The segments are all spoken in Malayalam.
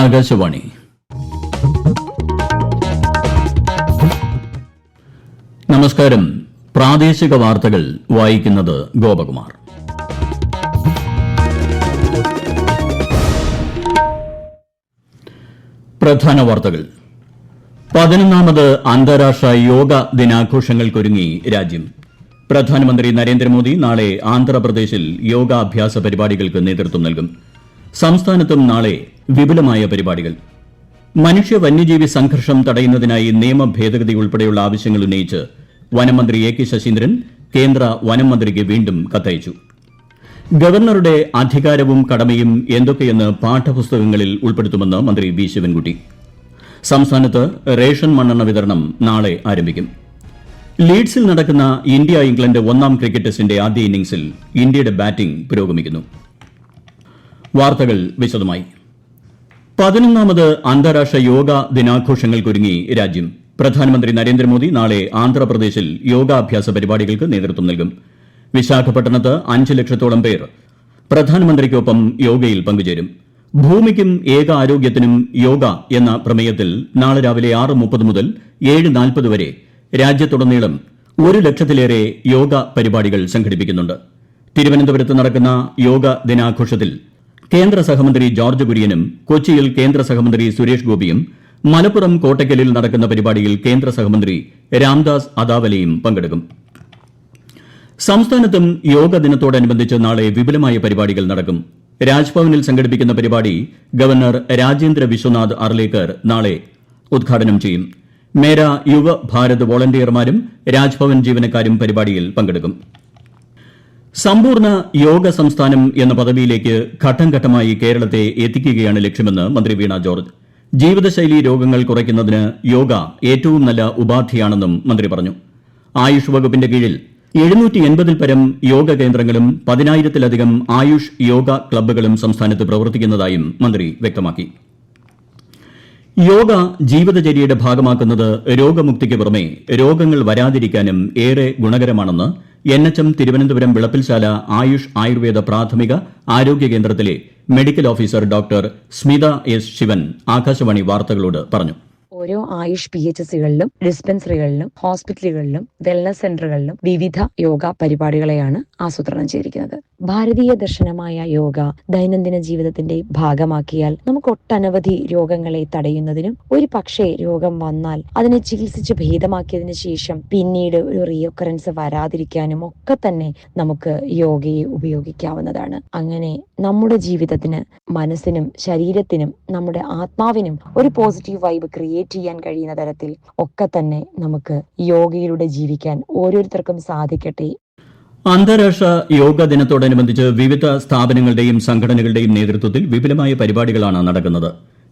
ആകാശവാണി. നമസ്കാരം. പ്രാദേശിക വാർത്തകൾ വായിക്കുന്നത് ഗോപകുമാർ. പ്രധാന വാർത്തകൾ. 11ാമത് അന്താരാഷ്ട്ര യോഗ ദിനാഘോഷങ്ങൾക്കൊരുങ്ങി രാജ്യം. പ്രധാനമന്ത്രി നരേന്ദ്രമോദി നാളെ ആന്ധ്രാപ്രദേശിൽ യോഗാഭ്യാസ പരിപാടികൾക്ക് നേതൃത്വം നൽകും. സംസ്ഥാനത്തും നാളെ വിപുലമായ പരിപാടികൾ. മനുഷ്യ വന്യജീവി സംഘർഷം തടയുന്നതിനായി നിയമ ഭേദഗതി ഉൾപ്പെടെയുള്ള ആവശ്യങ്ങൾ ഉന്നയിച്ച് വനമന്ത്രി എ കെ ശശീന്ദ്രൻ കേന്ദ്ര വനം മന്ത്രിക്ക് വീണ്ടും കത്തയച്ചു. ഗവർണറുടെ അധികാരവും കടമയും എന്തൊക്കെയെന്ന് പാഠപുസ്തകങ്ങളിൽ ഉൾപ്പെടുത്തുമെന്ന് മന്ത്രി വി ശിവൻകുട്ടി. സംസ്ഥാനത്ത് റേഷൻ മണ്ണെണ്ണ വിതരണം നാളെ ആരംഭിക്കും. ലീഡ്സിൽ നടക്കുന്ന ഇന്ത്യ ഇംഗ്ലണ്ട് 1-ാം ക്രിക്കറ്റ് ടെസ്റ്റിന്റെ ആദ്യ ഇന്നിംഗ്സിൽ ഇന്ത്യയുടെ ബാറ്റിംഗ് പുരോഗമിക്കുന്നു. വാർത്തകൾ വിശദമായി. 11ാമത് അന്താരാഷ്ട്ര യോഗ ദിനാഘോഷങ്ങൾക്കൊരുങ്ങി രാജ്യം. പ്രധാനമന്ത്രി നരേന്ദ്രമോദി നാളെ ആന്ധ്രാപ്രദേശിൽ യോഗാഭ്യാസ പരിപാടികൾക്ക് നേതൃത്വം നൽകും. വിശാഖപട്ടണത്ത് 5 ലക്ഷത്തോളം പേർ പ്രധാനമന്ത്രിക്കൊപ്പം യോഗയിൽ പങ്കുചേരും. ഭൂമിക്കും ഏകാരോഗ്യത്തിനും യോഗ എന്ന പ്രമേയത്തിൽ നാളെ രാവിലെ 6:30 മുതൽ 7:40 വരെ രാജ്യത്തുടനീളം 1 ലക്ഷത്തിലേറെ യോഗ പരിപാടികൾ സംഘടിപ്പിക്കുന്നുണ്ട്. തിരുവനന്തപുരത്ത് നടക്കുന്ന യോഗ ദിനാഘോഷത്തിൽ കേന്ദ്ര സഹമന്ത്രി ജോർജ് കുര്യനും കൊച്ചിയിൽ കേന്ദ്ര സഹമന്ത്രി സുരേഷ് ഗോപിയും മലപ്പുറം കോട്ടയ്ക്കലിൽ നടക്കുന്ന പരിപാടിയിൽ കേന്ദ്ര സഹമന്ത്രി രാംദാസ് അതാവലെയും പങ്കെടുക്കും. സംസ്ഥാനത്തും യോഗ ദിനത്തോടനുബന്ധിച്ച് നാളെ വിപുലമായ പരിപാടികൾ നടക്കും. രാജ്ഭവനിൽ സംഘടിപ്പിക്കുന്ന പരിപാടി ഗവർണർ രാജേന്ദ്ര വിശ്വനാഥ് അർലേക്കർ നാളെ ഉദ്ഘാടനം ചെയ്യും. മേരാ യുവ ഭാരത് വോളണ്ടിയർമാരും രാജ്ഭവൻ ജീവനക്കാരും പരിപാടിയിൽ പങ്കെടുക്കും. സമ്പൂർണ്ണ യോഗ സംസ്ഥാനം എന്ന പദവിയിലേക്ക് ഘട്ടം ഘട്ടമായി കേരളത്തെ എത്തിക്കുകയാണ് ലക്ഷ്യമെന്ന് മന്ത്രി വീണ ജോർജ്. ജീവിതശൈലി രോഗങ്ങൾ കുറയ്ക്കുന്നതിന് യോഗ ഏറ്റവും നല്ല ഉപാധിയാണെന്നും മന്ത്രി പറഞ്ഞു. ആയുഷ് വകുപ്പിന്റെ കീഴിൽ 780-ൽ പരം യോഗ കേന്ദ്രങ്ങളും 10,000-ലധികം ആയുഷ് യോഗ ക്ലബ്ബുകളും സംസ്ഥാനത്ത് പ്രവർത്തിക്കുന്നതായും മന്ത്രി വ്യക്തമാക്കി. യോഗ ജീവിതചര്യയുടെ ഭാഗമാക്കുന്നത് രോഗമുക്തിക്ക് പുറമെ രോഗങ്ങൾ വരാതിരിക്കാനും ഏറെ ഗുണകരമാണെന്ന് NHM തിരുവനന്തപുരം വിളപ്പിൽശാല ആയുഷ് ആയുർവേദ പ്രാഥമിക ആരോഗ്യ കേന്ദ്രത്തിലെ medical officer doctor Smitha S Sivan Akashvani വാർത്തകളോട് പറഞ്ഞു. ഓരോ ആയുഷ് PHSകളിലും ഡിസ്പെൻസറികളിലും ഹോസ്പിറ്റലുകളിലും വെൽനസ് സെന്ററുകളിലും വിവിധ യോഗ പരിപാടികളെയാണ് ആസൂത്രണം ചെയ്തിരിക്കുന്നത്. ഭാരതീയ ദർശനമായ യോഗ ദൈനംദിന ജീവിതത്തിന്റെ ഭാഗമാക്കിയാൽ നമുക്ക് ഒട്ടനവധി രോഗങ്ങളെ തടയുന്നതിനും ഒരു പക്ഷേ രോഗം വന്നാൽ അതിനെ ചികിത്സിച്ച് ഭേദമാക്കിയതിനു ശേഷം പിന്നീട് ഒരു റീഒക്കറൻസ് വരാതിരിക്കാനും ഒക്കെ തന്നെ നമുക്ക് യോഗയെ ഉപയോഗിക്കാവുന്നതാണ്. അങ്ങനെ നമ്മുടെ ജീവിതത്തിന്, മനസ്സിനും ശരീരത്തിനും നമ്മുടെ ആത്മാവിനും ഒരു പോസിറ്റീവ് വൈബ് ക്രിയേറ്റ് ചെയ്യാൻ കഴിയുന്ന തരത്തിൽ ഒക്കെ തന്നെ നമുക്ക് യോഗയിലൂടെ ജീവിക്കാൻ ഓരോരുത്തർക്കും സാധിക്കട്ടെ. അന്താരാഷ്ട്ര യോഗ ദിനത്തോടനുബന്ധിച്ച് വിവിധ സ്ഥാപനങ്ങളുടെയും സംഘടനകളുടെയും നേതൃത്വത്തിൽ വിപുലമായ പരിപാടികളാണ് നടക്കുന്നത്.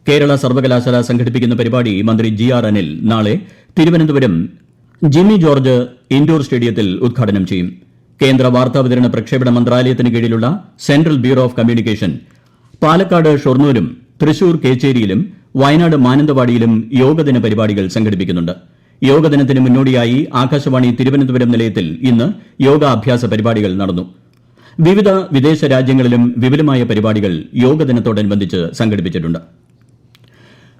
കേരള സർവകലാശാല സംഘടിപ്പിക്കുന്ന പരിപാടി മന്ത്രി GR അനിൽ നാളെ തിരുവനന്തപുരം ജിമ്മി ജോർജ് ഇൻഡോർ സ്റ്റേഡിയത്തിൽ ഉദ്ഘാടനം ചെയ്യും. കേന്ദ്ര വാർത്താവിതരണ പ്രക്ഷേപണ മന്ത്രാലയത്തിന് കീഴിലുള്ള central bureau of communication Palakkad ഷൊർണൂരും തൃശൂർ കേച്ചേരിയിലും വയനാട് മാനന്തവാടിയിലും യോഗദിന പരിപാടികൾ സംഘടിപ്പിക്കുന്നുണ്ട്. യോഗദിനത്തിന് മുന്നോടിയായി ആകാശവാണി തിരുവനന്തപുരം നിലയത്തിൽ ഇന്ന് യോഗാഭ്യാസ പരിപാടികൾ നടന്നു. വിവിധ വിദേശ രാജ്യങ്ങളിലും വിപുലമായ പരിപാടികൾ യോഗദിനത്തോടനുബന്ധിച്ച് സംഘടിപ്പിച്ചിട്ടുണ്ട്.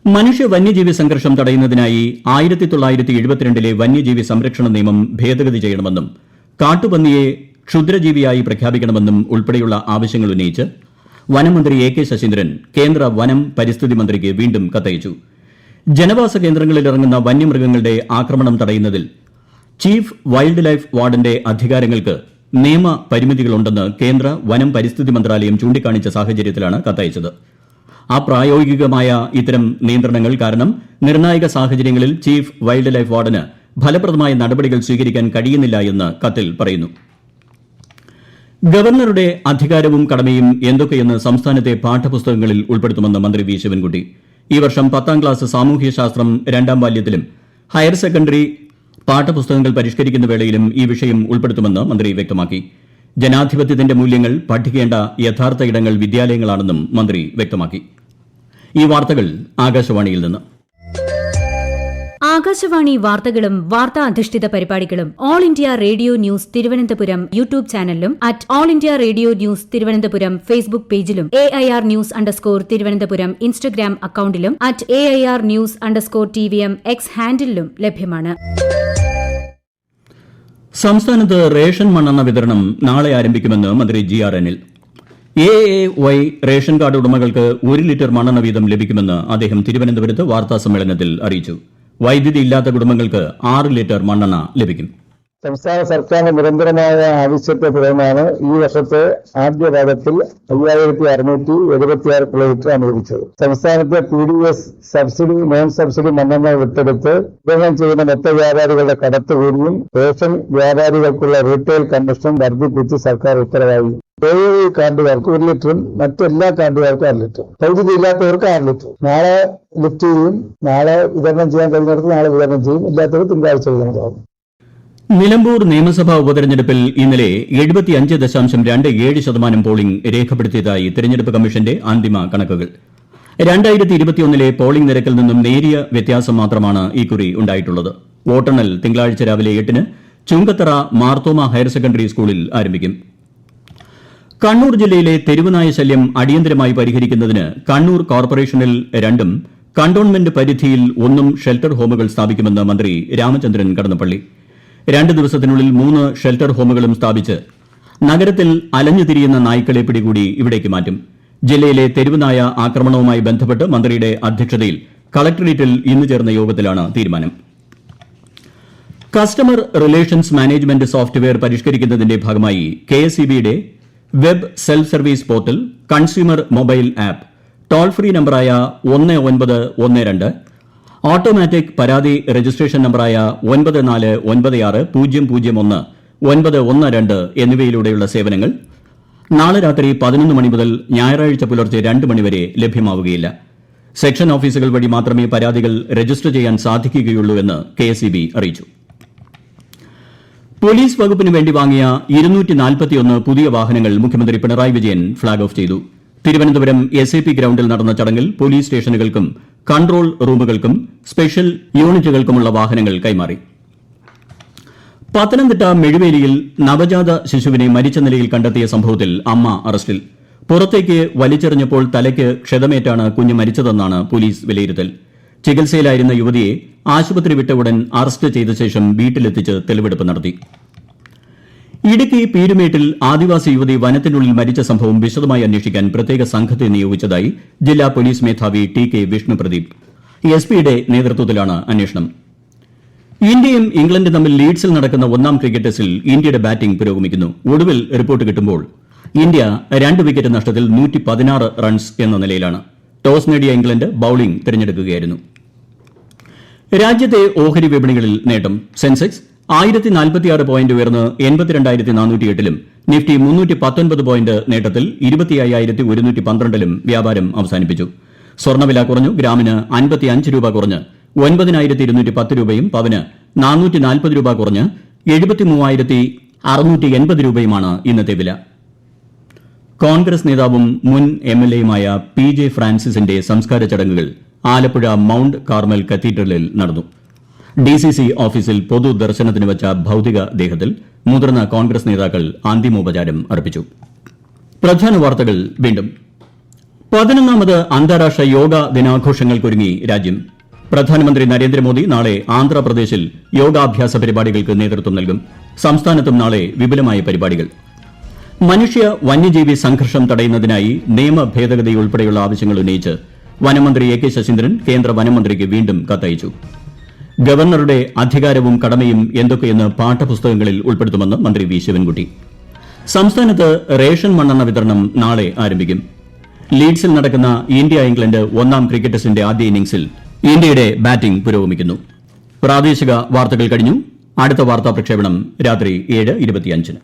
മനുഷ്യ വന്യജീവി സംഘർഷം തടയുന്നതിനായി 1972-ലെ വന്യജീവി സംരക്ഷണ നിയമം ഭേദഗതി ചെയ്യണമെന്നും കാട്ടുപന്നിയെ ക്ഷുദ്രജീവിയായി പ്രഖ്യാപിക്കണമെന്നും ഉൾപ്പെടെയുള്ള ആവശ്യങ്ങൾ ഉന്നയിച്ച് വനമന്ത്രി എ കെ ശശീന്ദ്രൻ കേന്ദ്ര വനം പരിസ്ഥിതി മന്ത്രിക്ക് വീണ്ടും കത്തയച്ചു. ജനവാസ കേന്ദ്രങ്ങളിൽ ഇറങ്ങുന്ന വന്യമൃഗങ്ങളുടെ ആക്രമണം തടയുന്നതിൽ ചീഫ് വൈൽഡ് ലൈഫ് വാർഡന്റെ അധികാരങ്ങൾക്ക് നിയമ പരിമിതികളുണ്ടെന്ന് കേന്ദ്ര വനം പരിസ്ഥിതി മന്ത്രാലയം ചൂണ്ടിക്കാണിച്ച സാഹചര്യത്തിലാണ് കത്തയച്ചത്. അപ്രായോഗികമായ ഇത്തരം നിയന്ത്രണങ്ങൾ കാരണം നിർണായക സാഹചര്യങ്ങളിൽ ചീഫ് വൈൽഡ് ലൈഫ് വാർഡന് ഫലപ്രദമായ നടപടികൾ സ്വീകരിക്കാൻ കഴിയുന്നില്ല എന്ന് കത്തിൽ പറയുന്നു. ഗവർണറുടെ അധികാരവും കടമയും എന്തൊക്കെയെന്ന് സംസ്ഥാനത്തെ പാഠപുസ്തകങ്ങളിൽ ഉൾപ്പെടുത്തുമെന്ന് മന്ത്രി വി ശിവൻകുട്ടി. ഈ വർഷം 10ാം ക്ലാസ് സാമൂഹ്യശാസ്ത്രം 2ാം വാല്യത്തിലും ഹയർ സെക്കൻഡറി പാഠപുസ്തകങ്ങൾ പരിഷ്കരിക്കുന്ന വേളയിലും ഈ വിഷയം ഉൾപ്പെടുത്തുമെന്ന് മന്ത്രി വ്യക്തമാക്കി. ജനാധിപത്യത്തിന്റെ മൂല്യങ്ങൾ പഠിക്കേണ്ട യഥാർത്ഥ ഇടങ്ങൾ വിദ്യാലയങ്ങളാണെന്നും മന്ത്രി വ്യക്തമാക്കി. ഈ വാർത്തകൾ ആകാശവാണിയിൽ നിന്ന്. ആകാശവാണി വാർത്തകളും വാർത്താ അധിഷ്ഠിത പരിപാടികളും All India Radio news Thiruvananthapuram YouTube ചാനലിലും at All India Radio news Thiruvananthapuram Facebook പേജിലും AIR ന്യൂസ് _തിരുവനന്തപുരം ഇൻസ്റ്റഗ്രാം അക്കൌണ്ടിലും at AIR news _TVM X ഹാൻഡിലും ലഭ്യമാണ്. സംസ്ഥാനത്ത് റേഷൻ മണ്ണെണ്ണ വിതരണം നാളെ ആരംഭിക്കുമെന്ന് മന്ത്രി GR Anil. AAY ration card ഉടമകൾക്ക് 1 ലിറ്റർ മണ്ണെണ്ണ വീതം ലഭിക്കുമെന്ന് അദ്ദേഹം തിരുവനന്തപുരത്ത് വാർത്താസമ്മേളനത്തിൽ അറിയിച്ചു. വൈദ്യുതി ഇല്ലാത്ത കുടുംബങ്ങൾക്ക് 6 ലിറ്റർ മണ്ണെണ്ണ ലഭിക്കും. സംസ്ഥാന സർക്കാരിന്റെ നിരന്തരമായ ആവശ്യത്തെ തുടർന്നാണ് ഈ വർഷത്തെ ആദ്യപാദത്തിൽ 5676 കിലോമീറ്റർ അനുവദിച്ചത്. സംസ്ഥാനത്തെ PDS സബ്സിഡി നോൺ സബ്സിഡി മണ്ണെണ്ണ വിട്ടെടുത്ത് വിതരണം ചെയ്യുന്ന മൊത്ത വ്യാപാരികളുടെ കടത്തുകൂലിയും റേഷൻ വ്യാപാരികൾക്കുള്ള റീറ്റെയിൽ കമ്മീഷനും വർദ്ധിപ്പിച്ച് സർക്കാർ ഉത്തരവായി. AAY കാർഡുകാർക്ക് 1 ലിറ്ററും മറ്റെല്ലാ കാർഡുകാർക്കും 6 ലിറ്റർ, വൈദ്യുതി ഇല്ലാത്തവർക്ക് 6 ലിറ്റർ. നാളെ ലിഫ്റ്റ് ചെയ്യും. നാളെ വിതരണം ചെയ്യാൻ കഴിയുന്നിടത്ത് നാളെ വിതരണം ചെയ്യും. ഇല്ലാത്തവർ തിങ്കളാഴ്ച വിതരണമാകും. നിലമ്പൂർ നിയമസഭാ ഉപതെരഞ്ഞെടുപ്പിൽ ഇന്നലെ 75.27% പോളിംഗ് രേഖപ്പെടുത്തിയതായി തെരഞ്ഞെടുപ്പ് കമ്മീഷന്റെ അന്തിമ കണക്കുകൾ. 2021 പോളിംഗ് നിരക്കിൽ നിന്നും നേരിയ വ്യത്യാസം മാത്രമാണ് ഇക്കുറി ഉണ്ടായിട്ടുള്ളത്. വോട്ടെണ്ണൽ തിങ്കളാഴ്ച രാവിലെ 8-ന് ചുങ്കത്തറ മാർത്തോമ ഹയർ സെക്കൻഡറി സ്കൂളിൽ ആരംഭിക്കും. കണ്ണൂർ ജില്ലയിലെ തെരുവുനായ ശല്യം അടിയന്തരമായി പരിഹരിക്കുന്നതിന് കണ്ണൂർ കോർപ്പറേഷനിൽ 2-ഉം കണ്ടോൺമെന്റ് പരിധിയിൽ 1-ഉം ഷെൽട്ടർ ഹോമുകൾ സ്ഥാപിക്കുമെന്ന് മന്ത്രി രാമചന്ദ്രൻ കടന്നപ്പള്ളി. 2 ദിവസത്തിനുള്ളിൽ 3 ഷെൽട്ടർ ഹോമുകളും സ്ഥാപിച്ച് നഗരത്തിൽ അലഞ്ഞുതിരിയുന്ന നായ്ക്കളെ പിടികൂടി ഇവിടേക്ക് മാറ്റും. ജില്ലയിലെ തെരുവുനായ ആക്രമണവുമായി ബന്ധപ്പെട്ട് മന്ത്രിയുടെ അധ്യക്ഷതയിൽ കളക്ടറേറ്റിൽ ഇന്ന് ചേർന്ന യോഗത്തിലാണ് തീരുമാനം. കസ്റ്റമർ റിലേഷൻസ് മാനേജ്മെന്റ് സോഫ്റ്റ്വെയർ പരിഷ്കരിക്കുന്നതിന്റെ ഭാഗമായി KSEBയുടെ web self service portal, consumer mobile app, toll free നമ്പറായ 1912, ഓട്ടോമാറ്റിക് പരാതി രജിസ്ട്രേഷൻ നമ്പറായ 9496001912 എന്നിവയിലൂടെയുള്ള സേവനങ്ങൾ നാളെ രാത്രി 11 മണി മുതൽ ഞായറാഴ്ച പുലർച്ചെ 2 മണിവരെ ലഭ്യമാവുകയില്ല. സെക്ഷൻ ഓഫീസുകൾ വഴി മാത്രമേ പരാതികൾ രജിസ്റ്റർ ചെയ്യാൻ സാധിക്കുകയുള്ളൂ എന്ന് KSEB അറിയിച്ചു. പോലീസ് വകുപ്പിന് വേണ്ടി വാങ്ങിയ 241 പുതിയ വാഹനങ്ങൾ മുഖ്യമന്ത്രി പിണറായി വിജയൻ ഫ്ളാഗ് ഓഫ് ചെയ്തു. തിരുവനന്തപുരം SAP ഗ്രൌണ്ടിൽ നടന്ന ചടങ്ങിൽ പോലീസ് സ്റ്റേഷനുകൾക്കും കൺട്രോൾ റൂമുകൾക്കും സ്പെഷ്യൽ യൂണിറ്റുകൾക്കുമുള്ള വാഹനങ്ങൾ കൈമാറി. പത്തനംതിട്ട മെഴുവേലിയിൽ നവജാത ശിശുവിനെ മരിച്ച നിലയിൽ കണ്ടെത്തിയ സംഭവത്തിൽ അമ്മ അറസ്റ്റിൽ. പുറത്തേക്ക് വലിച്ചെറിഞ്ഞപ്പോൾ തലയ്ക്ക് ക്ഷതമേറ്റാണ് കുഞ്ഞ് മരിച്ചതെന്നാണ് പോലീസ് വിലയിരുത്തൽ. ചികിത്സയിലായിരുന്ന യുവതിയെ ആശുപത്രി വിട്ട ഉടൻ അറസ്റ്റ് ചെയ്ത ശേഷം വീട്ടിലെത്തിച്ച് തെളിവെടുപ്പ് നടത്തി. ഇടുക്കി പീരുമേട്ടിൽ ആദിവാസി യുവതി വനത്തിനുള്ളിൽ മരിച്ച സംഭവം വിശദമായി അന്വേഷിക്കാൻ പ്രത്യേക സംഘത്തെ നിയോഗിച്ചതായി ജില്ലാ പോലീസ് മേധാവി TK വിഷ്ണുപ്രദീപ്. SPയുടെ നേതൃത്വത്തിലാണ് അന്വേഷണം. ഇന്ത്യയും ഇംഗ്ലണ്ടും തമ്മിൽ ലീഡ്സിൽ നടക്കുന്ന 1-ാം ക്രിക്കറ്റ് ടെസ്റ്റിൽ ഇന്ത്യയുടെ ബാറ്റിംഗ് പുരോഗമിക്കുന്നു. ഒടുവിൽ റിപ്പോർട്ട് കിട്ടുമ്പോൾ ഇന്ത്യ 2 വിക്കറ്റ് നഷ്ടത്തിൽ 116 റൺസ് എന്ന നിലയിലാണ്. ടോസ് നേടിയ ഇംഗ്ലണ്ട് ബൌളിംഗ് തിരഞ്ഞെടുക്കുകയായിരുന്നു. രാജ്യത്തെ ഓഹരി വിപണികളിൽ നേട്ടം. സെൻസെക്സ് 1046 പോയിന്റ് ഉയർന്ന് 82,408-ലും നിഫ്റ്റി 319 പോയിന്റ് നേട്ടത്തിൽ 25,112-ലും വ്യാപാരം അവസാനിപ്പിച്ചു. സ്വർണ്ണവില കുറഞ്ഞു. ഗ്രാമിന് 55 രൂപ കുറഞ്ഞ് 9,210 രൂപയും പവന് 440 രൂപ കുറഞ്ഞ് 73,680 രൂപയുമാണ് ഇന്നത്തെ വില. കോൺഗ്രസ് നേതാവും മുൻ MLAയുമായ PJ ഫ്രാൻസിസിന്റെ സംസ്കാര ചടങ്ങുകൾ ആലപ്പുഴ മൌണ്ട് കാർമൽ കത്തീഡ്രലിൽ നടന്നു. DCC ഓഫീസിൽ പൊതുദർശനത്തിന് വച്ച ഭൌതിക ദേഹത്തിൽ മുതിർന്ന കോൺഗ്രസ് നേതാക്കൾ അന്തിമോപചാരം അർപ്പിച്ചു. പ്രധാന വാർത്തകൾ വീണ്ടും. 11ാമത് അന്താരാഷ്ട്ര യോഗ ദിനാഘോഷങ്ങൾക്കൊരുങ്ങി രാജ്യം. പ്രധാനമന്ത്രി നരേന്ദ്രമോദി നാളെ ആന്ധ്രാപ്രദേശിൽ യോഗാഭ്യാസ പരിപാടികൾക്ക് നേതൃത്വം നൽകും. സംസ്ഥാനത്തും നാളെ വിപുലമായ പരിപാടികൾ. മനുഷ്യ വന്യജീവി സംഘർഷം തടയുന്നതിനായി നിയമ ഭേദഗതി ഉൾപ്പെടെയുള്ള ആവശ്യങ്ങൾ ഉന്നയിച്ച് വനമന്ത്രി AK ശശീന്ദ്രൻ കേന്ദ്ര വനമന്ത്രിക്ക് വീണ്ടും കത്തയച്ചു. ഗവർണറുടെ അധികാരവും കടമയും എന്തൊക്കെയെന്ന് പാഠപുസ്തകങ്ങളിൽ ഉൾപ്പെടുത്തുമെന്ന് മന്ത്രി V ശിവൻകുട്ടി. സംസ്ഥാനത്ത് റേഷൻ മണ്ണെണ്ണ വിതരണം നാളെ ആരംഭിക്കും. ലീഡ്സിൽ നടക്കുന്ന ഇന്ത്യ ഇംഗ്ലണ്ട് 1-ാം ക്രിക്കറ്റ് ടെസ്റ്റിന്റെ ആദ്യ ഇന്നിംഗ്സിൽ ഇന്ത്യയുടെ ബാറ്റിംഗ് പുരോഗമിക്കുന്നു. പ്രാദേശിക വാർത്തകൾ കഴിഞ്ഞു. അടുത്ത വാർത്താ പ്രക്ഷേപണം രാത്രി 7:25-ന്.